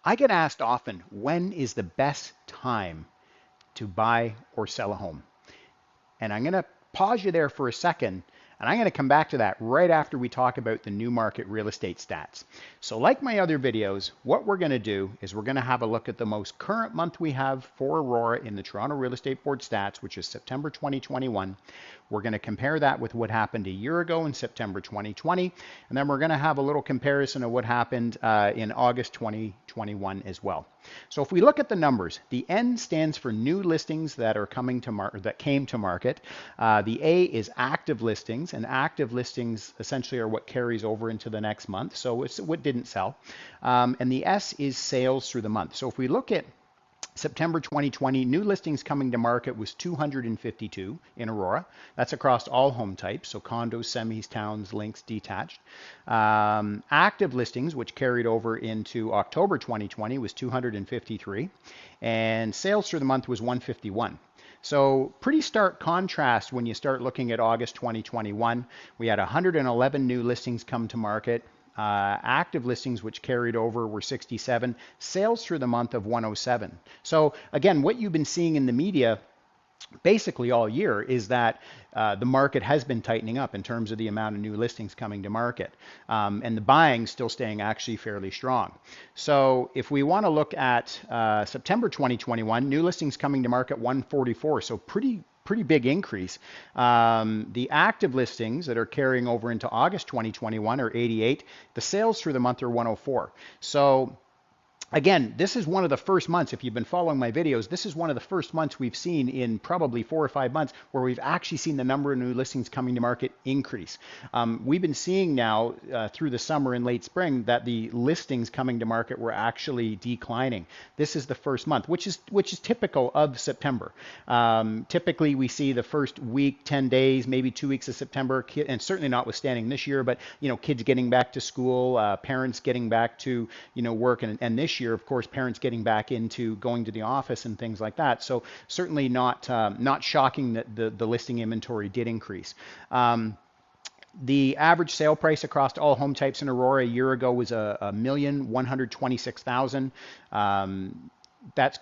I get asked often, when is the best time to buy or sell a home? And I'm going to pause you there for a second, and I'm going to come back to that right after we talk about the new market real estate stats. So like my other videos, what we're going to do is we're going to have a look at the most current month we have for Aurora in the Toronto Real Estate Board stats, which is September 2021. We're going to compare that with what happened a year ago in September 2020, and then we're going to have a little comparison of what happened in August 2021 as well. So if we look at the numbers, the N stands for new listings that are coming to that came to market. The A is active listings, and active listings essentially are what carries over into the next month. So it's what didn't sell. And the S is sales through the month. So if we look at September 2020, new listings coming to market was 252 in Aurora. That's across all home types, so condos, semis, towns, links, detached. Active listings, which carried over into October 2020, was 253. And sales through the month was 151. So pretty stark contrast when you start looking at August 2021. We had 111 new listings come to market. Active listings, which carried over, were 67. Sales through the month of 107. So again, what you've been seeing in the media basically all year is that the market has been tightening up in terms of the amount of new listings coming to market, and the buying still staying actually fairly strong. So if we want to look at September 2021, new listings coming to market 144, so pretty big increase. The active listings that are carrying over into August 2021 are 88. The sales through the month are 104. So again, this is one of the first months, if you've been following my videos, this is one of the first months we've seen in probably 4 or 5 months where we've actually seen the number of new listings coming to market increase. We've been seeing now through the summer and late spring that the listings coming to market were actually declining. This is the first month, which is typical of September. Typically, we see the first week, 10 days, maybe 2 weeks of September, and certainly notwithstanding this year, but kids getting back to school, parents getting back to work, and this year, of course, parents getting back into going to the office and things like that. So certainly not shocking that the listing inventory did increase. The average sale price across all home types in Aurora a year ago was $1,126,000. That's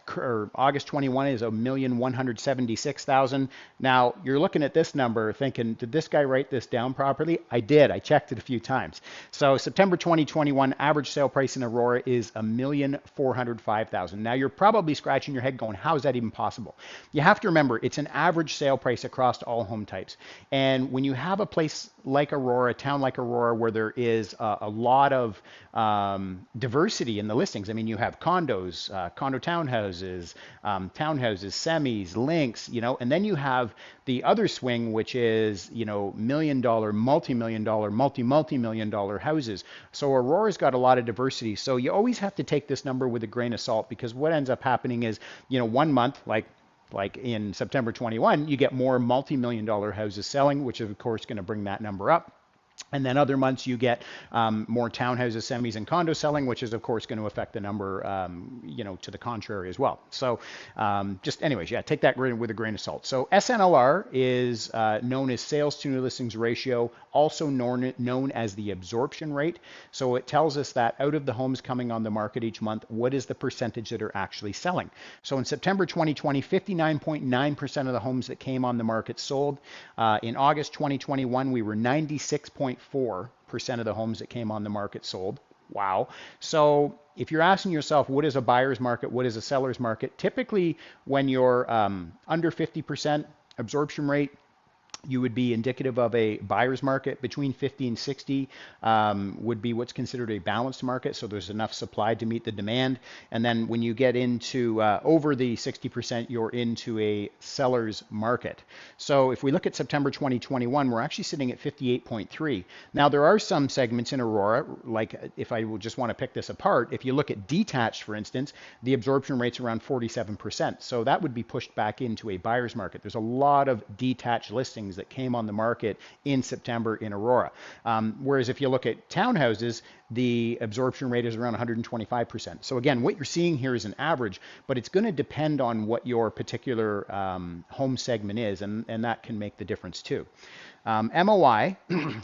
August 21 is $1,176,000. Now you're looking at this number thinking, did this guy write this down properly? I did. I checked it a few times. So September 2021 average sale price in Aurora is $1,405,000. Now you're probably scratching your head going, how is that even possible? You have to remember it's an average sale price across all home types. And when you have a place like Aurora, a town like Aurora, where there is a lot of diversity in the listings. I mean, you have condos, condo townhouses, semis, links, and then you have the other swing, which is, $1 million, multi-million dollar, multi-million dollar houses. So Aurora's got a lot of diversity. So you always have to take this number with a grain of salt, because what ends up happening is, 1 month, like in September 21, you get more multi-million dollar houses selling, which is of course going to bring that number up. And then other months you get more townhouses, semis, and condos selling, which is of course going to affect the number, to the contrary as well. So just anyways, yeah, take that with a grain of salt. So SNLR is known as sales to new listings ratio, also known as the absorption rate. So it tells us that out of the homes coming on the market each month, what is the percentage that are actually selling? So in September 2020, 59.9% of the homes that came on the market sold. In August 2021, we were 96.4% of the homes that came on the market sold. Wow. So if you're asking yourself, what is a buyer's market? What is a seller's market? Typically, when you're under 50% absorption rate, you would be indicative of a buyer's market. Between 50 and 60 would be what's considered a balanced market. So there's enough supply to meet the demand. And then when you get into over the 60%, you're into a seller's market. So if we look at September 2021, we're actually sitting at 58.3. Now there are some segments in Aurora, like if I will just want to pick this apart, if you look at detached, for instance, the absorption rate's around 47%. So that would be pushed back into a buyer's market. There's a lot of detached listings that came on the market in September in Aurora. Whereas if you look at townhouses, the absorption rate is around 125%. So again, what you're seeing here is an average, but it's going to depend on what your particular home segment is, and that can make the difference too. MOI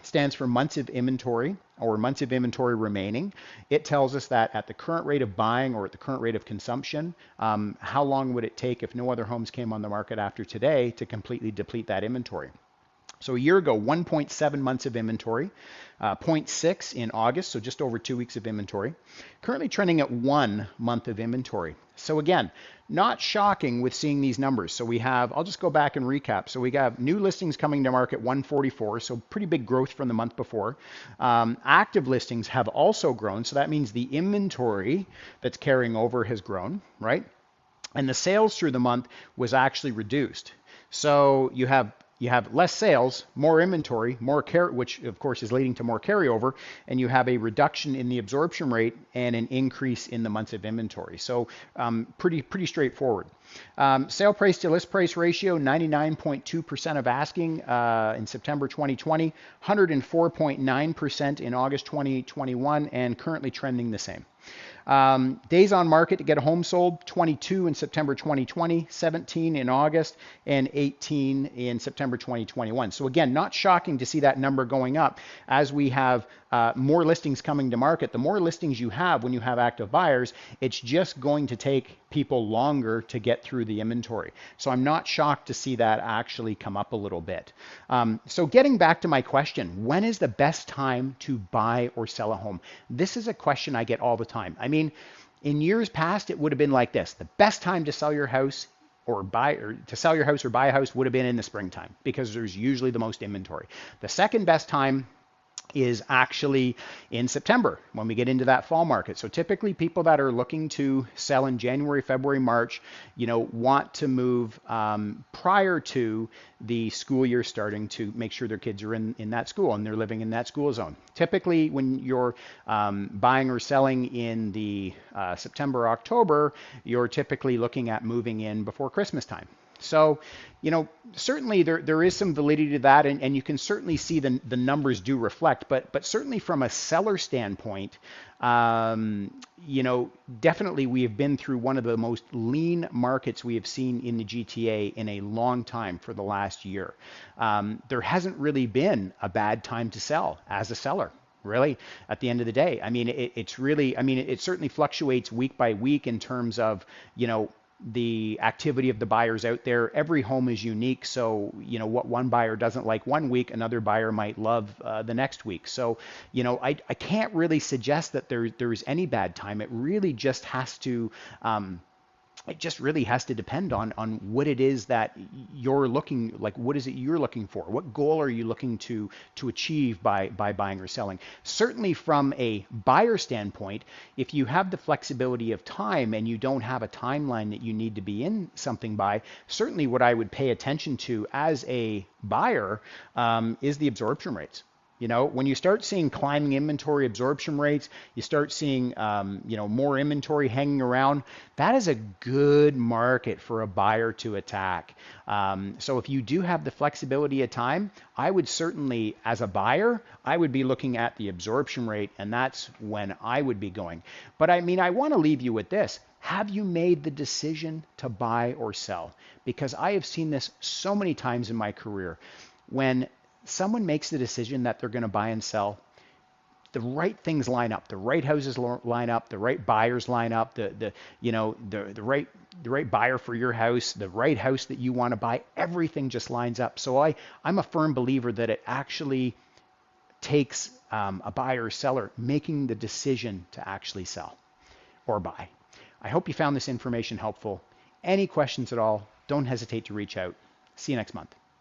stands for months of inventory or months of inventory remaining, it tells us that at the current rate of buying or at the current rate of consumption, how long would it take if no other homes came on the market after today to completely deplete that inventory. So a year ago, 1.7 months of inventory, 0.6 in August, so just over 2 weeks of inventory. Currently trending at 1 month of inventory. So again, not shocking with seeing these numbers. So we have, I'll just go back and recap. So we have new listings coming to market, 144, so pretty big growth from the month before. Active listings have also grown, so that means the inventory that's carrying over has grown, right? And the sales through the month was actually reduced. So you have less sales, more inventory, which of course is leading to more carryover, and you have a reduction in the absorption rate and an increase in the months of inventory. So pretty straightforward. Sale price to list price ratio, 99.2% of asking in September 2020, 104.9% in August 2021, and currently trending the same. Days on market to get a home sold, 22 in September 2020, 17 in August, and 18 in September 2021. So again, not shocking to see that number going up as we have more listings coming to market. The more listings you have when you have active buyers, it's just going to take people longer to get through the inventory. So I'm not shocked to see that actually come up a little bit. So getting back to my question, when is the best time to buy or sell a home? This is a question I get all the time. I mean, in years past, it would have been like this. The best time to sell your house or buy a house would have been in the springtime because there's usually the most inventory. The second best time is actually in September when we get into that fall market. So typically people that are looking to sell in January, February, March, want to move prior to the school year starting to make sure their kids are in that school and they're living in that school zone. Typically when you're buying or selling in the September, October, you're typically looking at moving in before Christmas time. So, certainly there is some validity to that, and you can certainly see the numbers do reflect, but certainly from a seller standpoint, definitely we have been through one of the most lean markets we have seen in the GTA in a long time for the last year. There hasn't really been a bad time to sell as a seller. Really, at the end of the day, I mean, it certainly fluctuates week by week in terms of, the activity of the buyers out there. Every home is unique. So, what one buyer doesn't like one week, another buyer might love the next week. So, I can't really suggest that there's any bad time. It really just has to, depend on what it is that you're looking, like what is it you're looking for? What goal are you looking to achieve by buying or selling? Certainly from a buyer standpoint, if you have the flexibility of time and you don't have a timeline that you need to be in something by, certainly what I would pay attention to as a buyer is the absorption rates. When you start seeing climbing inventory absorption rates, you start seeing, more inventory hanging around, that is a good market for a buyer to attack. So if you do have the flexibility of time, I would certainly, as a buyer, I would be looking at the absorption rate, and that's when I would be going. But I want to leave you with this. Have you made the decision to buy or sell? Because I have seen this so many times in my career. When someone makes the decision that they're going to buy and sell, the right things line up, the right houses line up, the right buyers line up, the right buyer for your house, the right house that you want to buy, everything just lines up. So I'm a firm believer that it actually takes a buyer or seller making the decision to actually sell or buy. I hope you found this information helpful. Any questions at all, don't hesitate to reach out. See you next month.